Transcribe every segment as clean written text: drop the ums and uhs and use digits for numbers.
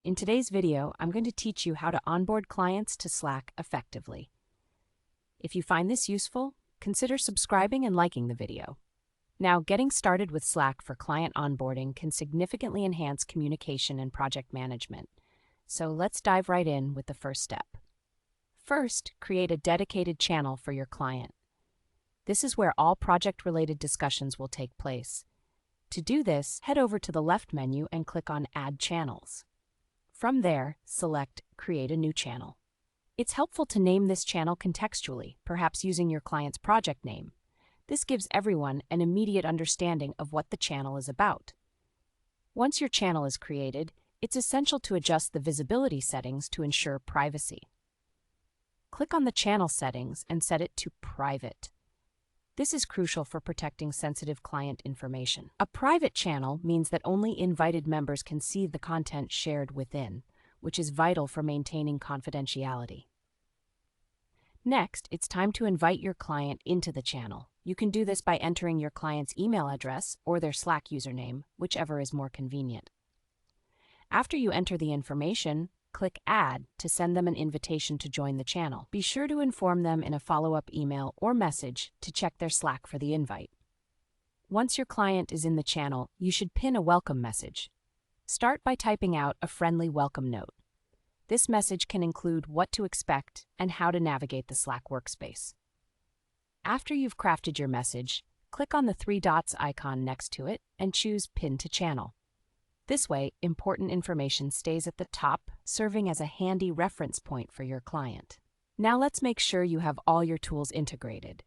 In today's video, I'm going to teach you how to onboard clients to Slack effectively. If you find this useful, consider subscribing and liking the video. Now, getting started with Slack for client onboarding can significantly enhance communication and project management. So let's dive right in with the first step. First, create a dedicated channel for your client. This is where all project-related discussions will take place. To do this, head over to the left menu and click on Add Channels. From there, select Create a New Channel. It's helpful to name this channel contextually, perhaps using your client's project name. This gives everyone an immediate understanding of what the channel is about. Once your channel is created, it's essential to adjust the visibility settings to ensure privacy. Click on the channel settings and set it to Private. This is crucial for protecting sensitive client information. A private channel means that only invited members can see the content shared within, which is vital for maintaining confidentiality. Next, it's time to invite your client into the channel. You can do this by entering your client's email address or their Slack username, whichever is more convenient. After you enter the information, click Add to send them an invitation to join the channel. Be sure to inform them in a follow-up email or message to check their Slack for the invite. Once your client is in the channel, you should pin a welcome message. Start by typing out a friendly welcome note. This message can include what to expect and how to navigate the Slack workspace. After you've crafted your message, click on the three dots icon next to it and choose Pin to Channel. This way, important information stays at the top, serving as a handy reference point for your client. Now let's make sure you have all your tools integrated.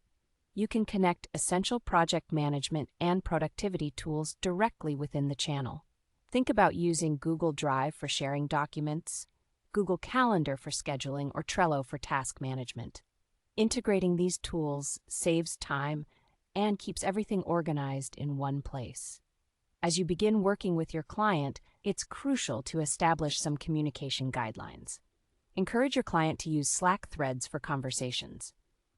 You can connect essential project management and productivity tools directly within the channel. Think about using Google Drive for sharing documents, Google Calendar for scheduling, or Trello for task management. Integrating these tools saves time and keeps everything organized in one place. As you begin working with your client, it's crucial to establish some communication guidelines. Encourage your client to use Slack threads for conversations.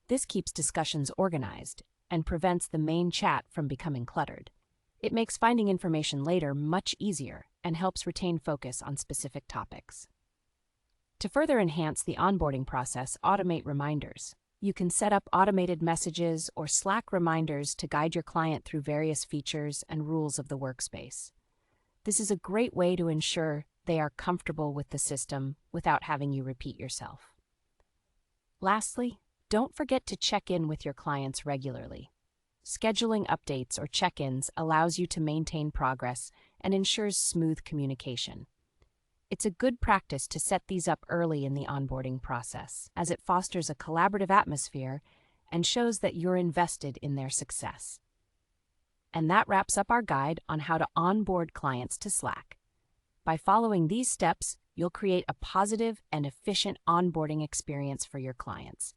This keeps discussions organized and prevents the main chat from becoming cluttered. It makes finding information later much easier and helps retain focus on specific topics. To further enhance the onboarding process, automate reminders. You can set up automated messages or Slack reminders to guide your client through various features and rules of the workspace. This is a great way to ensure they are comfortable with the system without having you repeat yourself. Lastly, don't forget to check in with your clients regularly. Scheduling updates or check-ins allows you to maintain progress and ensures smooth communication. It's a good practice to set these up early in the onboarding process, as it fosters a collaborative atmosphere and shows that you're invested in their success. And that wraps up our guide on how to onboard clients to Slack. By following these steps, you'll create a positive and efficient onboarding experience for your clients.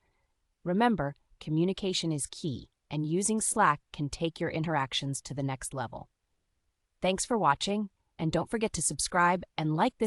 Remember, communication is key, and using Slack can take your interactions to the next level. Thanks for watching, and don't forget to subscribe and like this